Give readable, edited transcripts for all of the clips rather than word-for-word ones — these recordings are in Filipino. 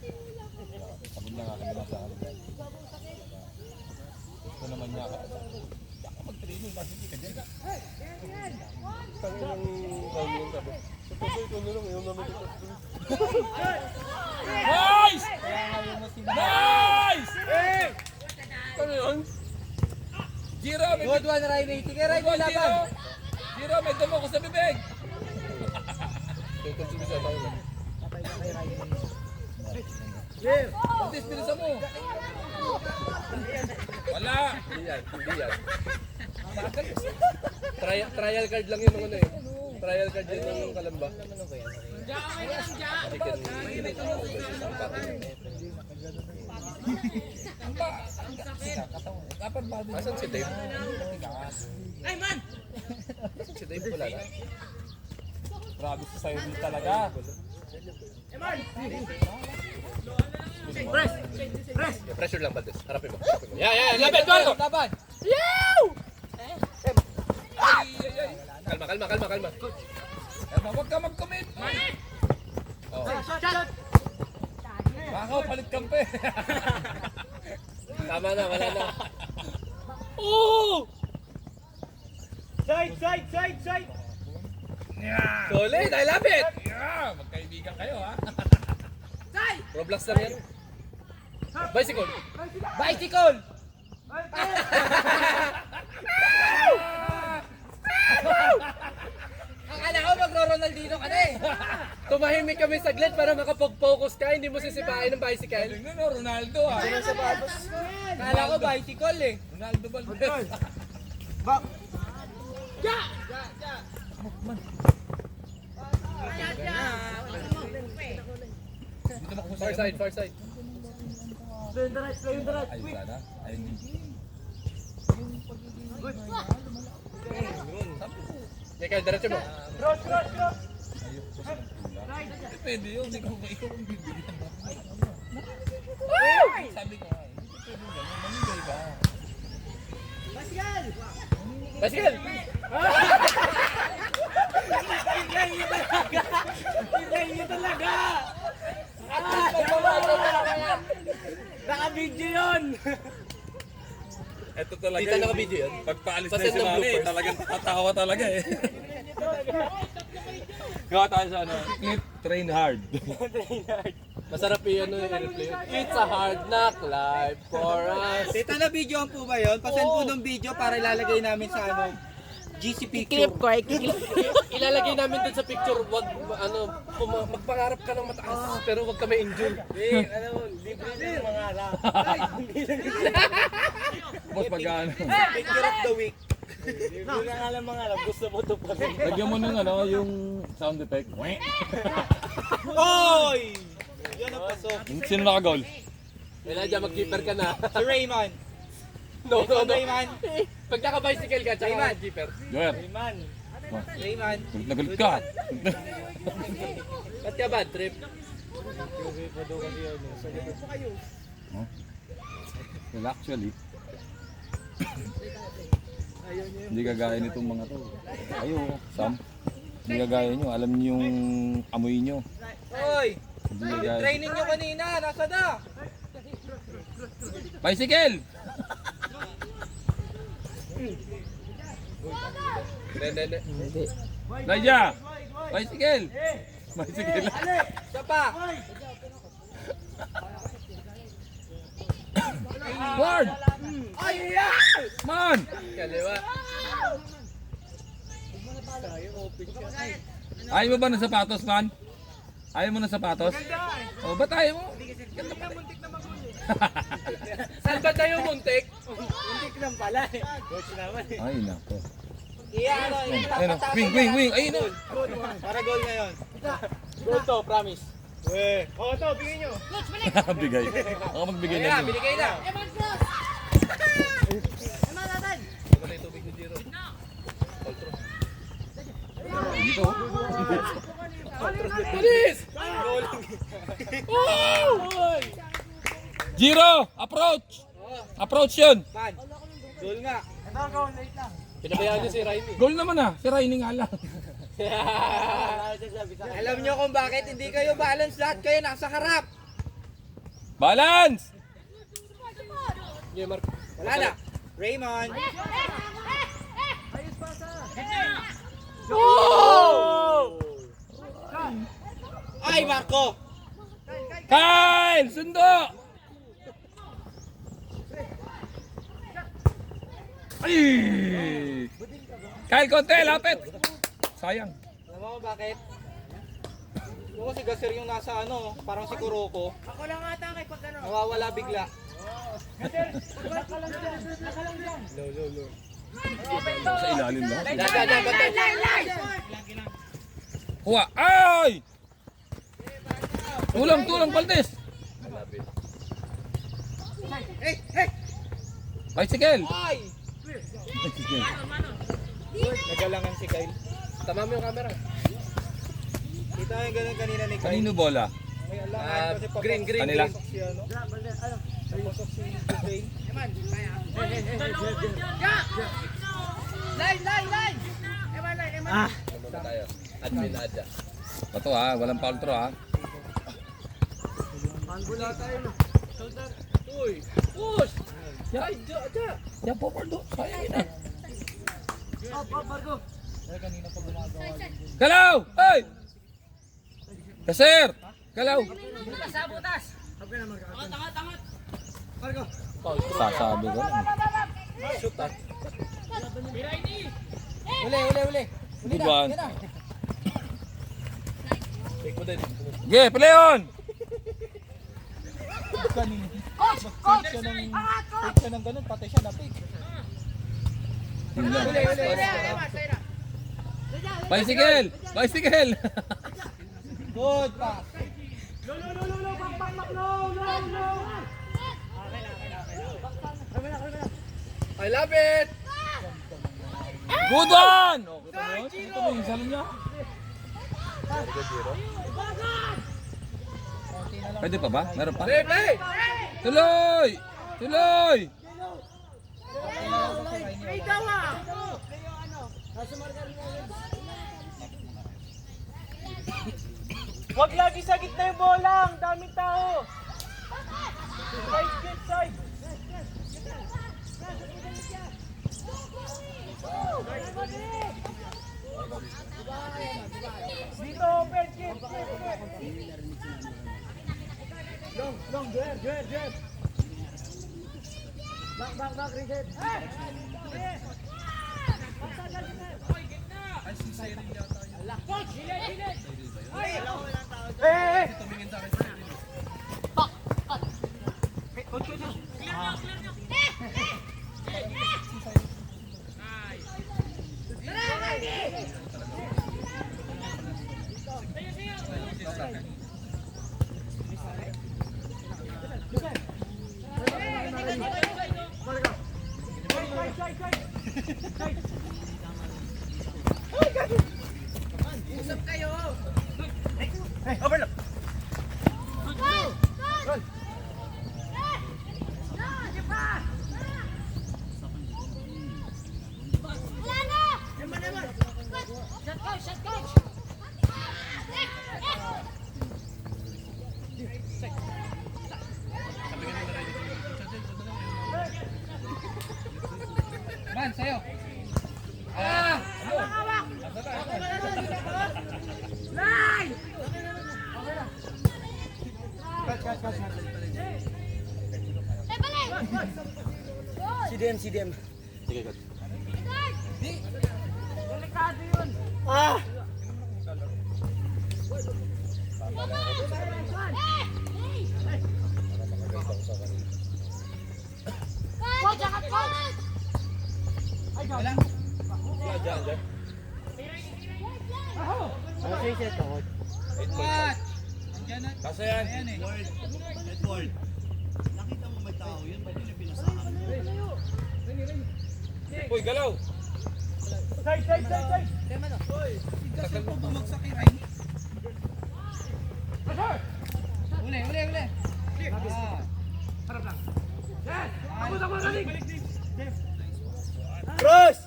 Sabon na nga kami nasa ano. Ito naman niya ka. Ako mag-training kasi hindi ka dyan. Tangin ng yung sabi. Sa tutoy ko nilong, yung naman ito. Nice! Nice! Ano yun? Giro, may Good one, Riley. Sige, Riley, laban. Giro, may dumo ko sa bibig. Kaya kung sa tayo lang. Pagdis, bilisan mo. Wala. Hindi yan, hindi yan. Trial card lang yun ng ano eh. Trial card yun ng Kalamba. Dapat ba din? Asan si Dave? Asan si Dave? Wala na. Grabe sa sayo din talaga. Yeah, pressure lang, Baldes. Harapin mo. Harapin mo. Yeah, lapit, Eduardo! Laban. Kalma. Huwag ka mag-commit. Oh. Bakaw, palit kampe. Tama na, wala na. Side. Yeah! Solid, I love it! Yeah! Magkaibigan kayo, ha? Roblox lang yan. Bicycle. Bicycle. Akala ko magro-Ronaldino ka na eh. Tumahimik kami saglit para makapag-focus ka, hindi mo sisipain ng bicycle. Galing na, Ronaldo, ha? Akala ko bicycle eh. Ronaldo Valdez. Far side. Ay, sana. Ay, Ikaw, diretso mo. depende yun. Ikaw kung bibigyan mo. Sabi ko nga, hindi pwede ganun. Mamigay ba? Bicycle! Hindi talaga. Naka-video yun. Ito talaga Dito naka-video yun. Pagpaalis Pasend na si ng Mami, bloopers. talagang tatawa talaga eh. Gawa tayo sa ano, eat, train hard. Masarap yung replay. It's a hard knock life for us. Tita, na video po ba yun? Pasend po ng video para ilalagay namin sa ano, GC picture. Clip ko ay Ilalagay namin dun sa picture, wag magpangarap ka ng mataas, pero wag ka may injure. Libre na yung mga harap. Boss, pag-ano. Picture of the week. Libre na nga lang mga harap. Gusto mo to pa rin. Lagyan mo ng ano, yung sound effect. Oy! Yan ang pasok. Sino naka-goal? Kailangan dyan, mag-keeper ka na. Si Rayman. No. Rayman. Pag naka-bicycle ka, tsaka Rayman. mag-keeper. Joel, Rayman. Rayman. galit na galit ka. Ba't ka bad trip? Well, actually, hindi kagaya nitong mga to. Ayo, Sam. Hindi kagaya nyo. Alam niyo yung amoy nyo. Oy! Hindi Yung kagaya. training nyo kanina, nasa na? Bicycle! Hindi. Raja! Bicycle! Bicycle! Siya pa! Ward! Man! Kaliwa. Ayaw mo ba ng sapatos, man? Ayaw mo ng sapatos? O, ba't ayaw mo? Saan ba tayo muntik? Muntik lang pala eh. Coach naman eh. Ay, nako. Iya, ano, Ayun o. Wing! Ayun o. Para goal na yun. Goal to, promise. Oh, ito, bigyan nyo. Bigay. Ako magbigay na din. Binigay na. Dito. Bilis! Giro! Approach! Approach yun! Pan. Goal nga. Pinabayaan niyo si Raimi. Goal naman ah. Si Rainy nga lang. Alam nyo kung bakit hindi kayo balance, lahat kayo nasa harap. Balance! Yeah, Mark. Wala na. Raymond. Ay, Marco. Kyle! Sundo! Ay! Kyle, konti, lapit! Sayang. Alam mo kung bakit? Yung si Gasser yung nasa ano, parang si Kuroko. Ako lang ata kay pag ano. Nawawala bigla. Sa ilalim lang. Dagan. Kuha! Ay! Tulang, Paltes! Bicycle! Ay! Bicycle. Nagalangan si Kyle. Tama mo yung camera. Kita yung ganun kanina ni Kyle. Kanino bola? May alangan Ah, kasi papasok green. Kanila? si ano. Papasok si Dwayne. Ano tayo? Admin Adja. Bato ha, walang foul throw ha. Uy! Push! Ay, Adja! Yan po, Pardo. Sayang yun ah. Galaw! Ay! Kasir! Galaw! Sasabi ko lang. Shoot ah. Uli. Buban. Take mo din. Sige, Peleon! Take siya ng ganun, pati siya napig. Bicycle! Bicycle! Good pass. I love it! Good one! Oh, kita mo yun? Kita mo yung salon niya? Pwede pa ba? Meron pa? Play! Tuloy! Tuloy! Huwag lagi sa gitna yung bola, ang daming tao. Side. Dito, open, kid. Long, Joel. Back, reset. Hey! Overlap. Man, sayo. CDM. Sige, God. Kasa yan. Uy, galaw! Cross!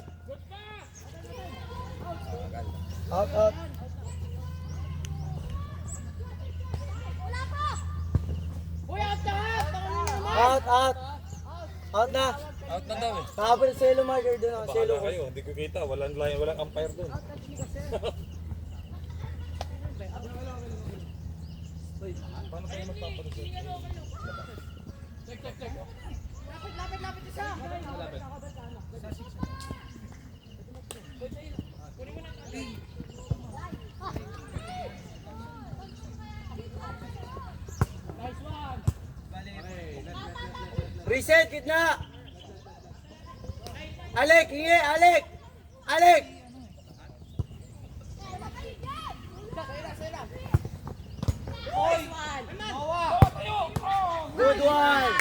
Out, out. Out, out. Out na. Out na daw eh. Nakapal sa yellow marker doon. Sa yellow Bahala kayo, hindi ko kita. Walang umpire doon. Paano kayo magpapalusot? Reset, gitna. Alek, hingi, Alek. Alek. Good one.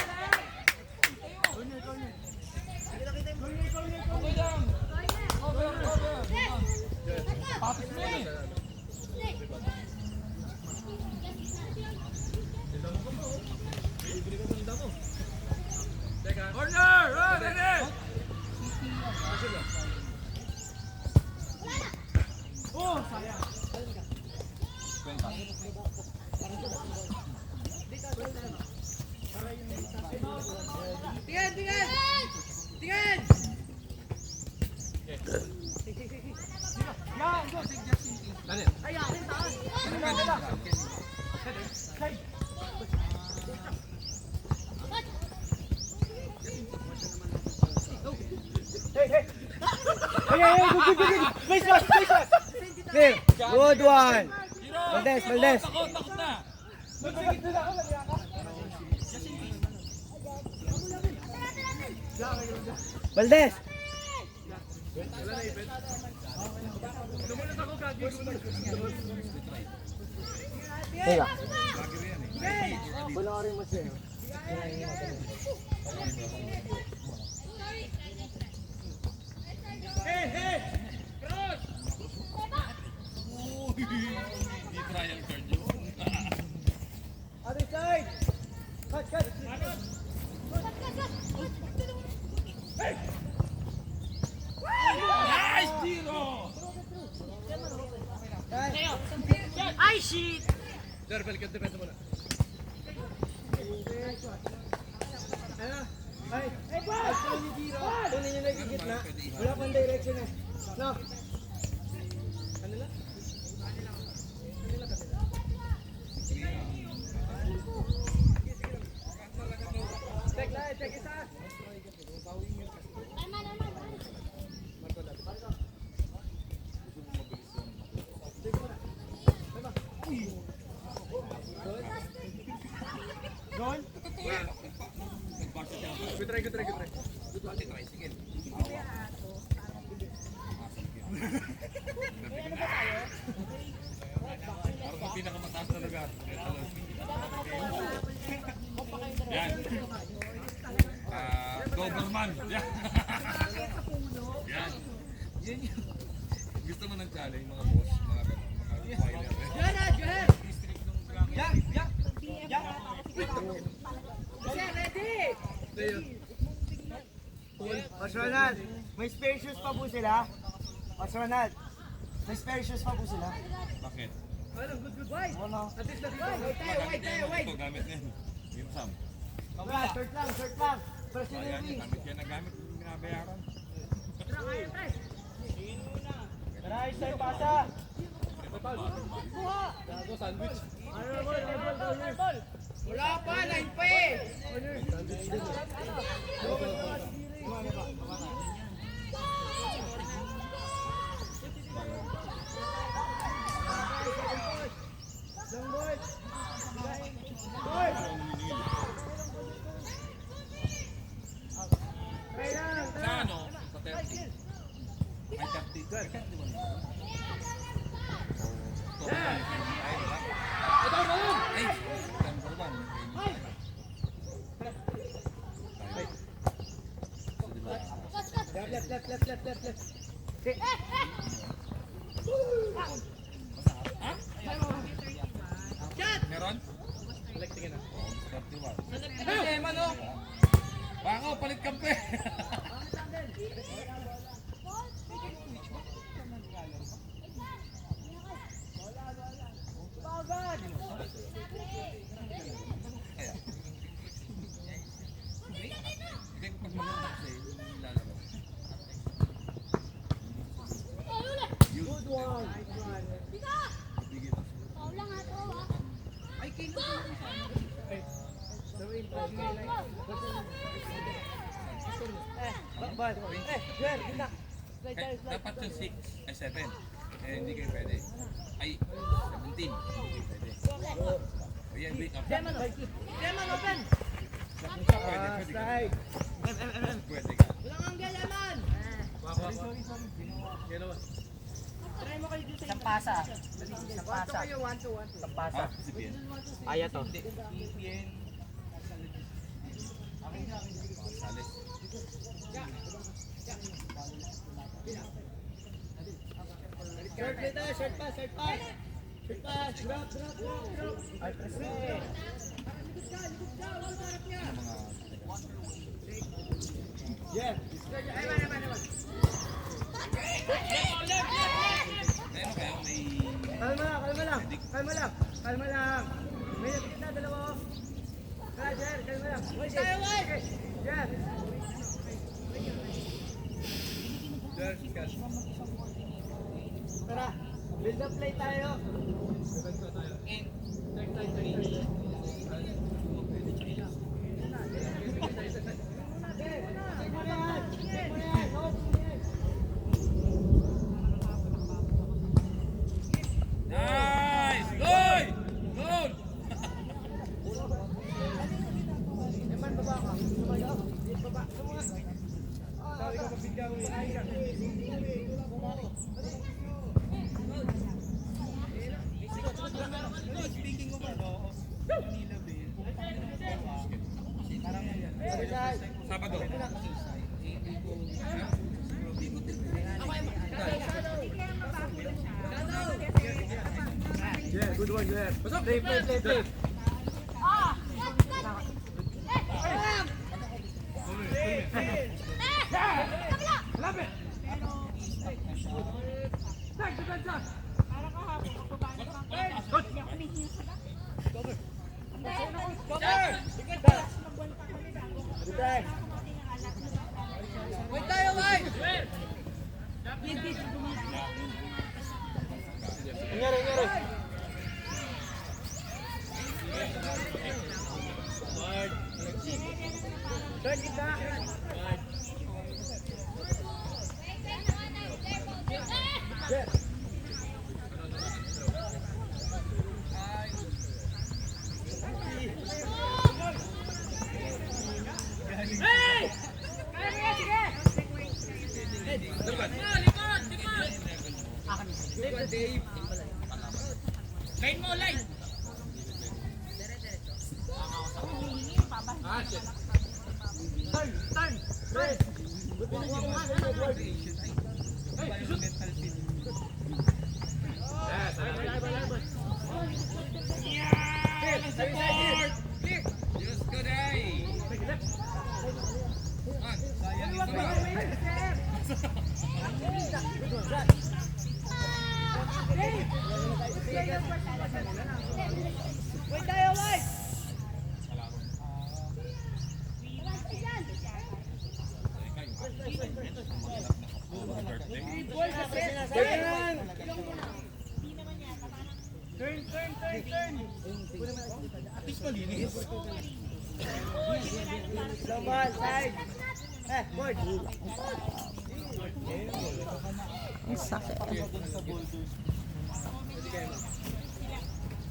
Clear. Good one. Maldes, Maldes. Maldes. Teka. Wala ka rin mas yun. Other side. Cut, cut. Ay, shit! Derbel, depende mo na. Ay, kunin nyo na yung gitna. Wala pang direction eh. No. Check isa. Parang pinakamataas na lugar. Yan. Doberman. Yan. Yan. Yan yun. Gusto mo ng challenge, mga boss, mga gano'n, mga fighter. Mas Ronald, may spare shoes pa po sila. Mas Ronald, may spare shoes pa po sila. Bakit? Ano? Ito, gamit niya. Yung Sam. Shirt lang, shirt lang. Press nyo Ayan, yung wings. gamit yan na gamit. Binabayaran. Tara, isa yung pasa. Gago, sandwich. Wala pa, line pa eh! Sa ano? Sa 30. Ay, 30. Ay, 30 ba? Ay, Meron? Tingin na. 31. Eh, mano. Bako, palit kampe. Kaya. Hindi, pag maganda kasi, lalaro. Good one. Bigyan mo. Dapat yung 6 ay 7. Eh, hindi kayo pwede. Ay, 17. Hindi kayo pwede. O yan, wait up. Pwede, pwede. Pwede ka. Sampasa. Sampasa. Ah, si Bien. Aya to. Sales. Short dito, short pass, short pass. Short pass, drop. Ay, presi. Yeah. Meron kayo, may... Kalma lang. May napit na, dalawa. Roger, kalma lang. Tayo, Yeah. Tara, build up play tayo. Nice! Goal! Goal! Eman, baba ka. Sumayaw. Baba. Sabi ko mabigyan mo yung Speaking of ano, Manila Bay, parang Sabado. Yeah, good one, yeah. Play. Wait tayo, wait! Nangyari. Third kita. Yeah. Line mo, line! Turn. Right. Just go day! Wait tayo, wait! Turn. At least malinis. Global, side. Board.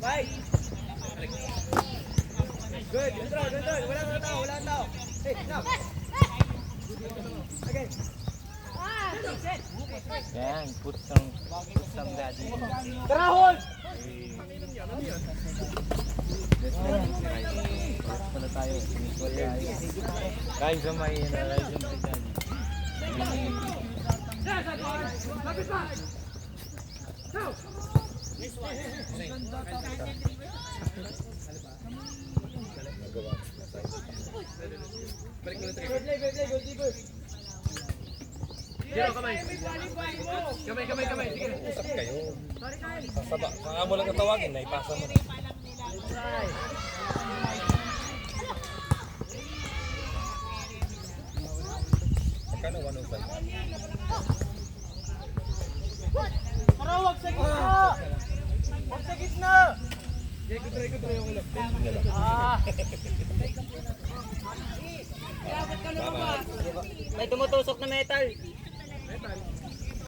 Bye. Good. Control. Wala tao. Hey, now. Okay. Yan, put some daddy. Karahon! Pala tayo, usual tayo. Guys, may daddy. Zero, kamay. Kamay. Sige. Usap kayo. Sasaba. Saka mo lang katawagin, naipasa mo na. Magkano 105? Tara, wag sa gitna! Wag sa gitna! May tumutusok na metal.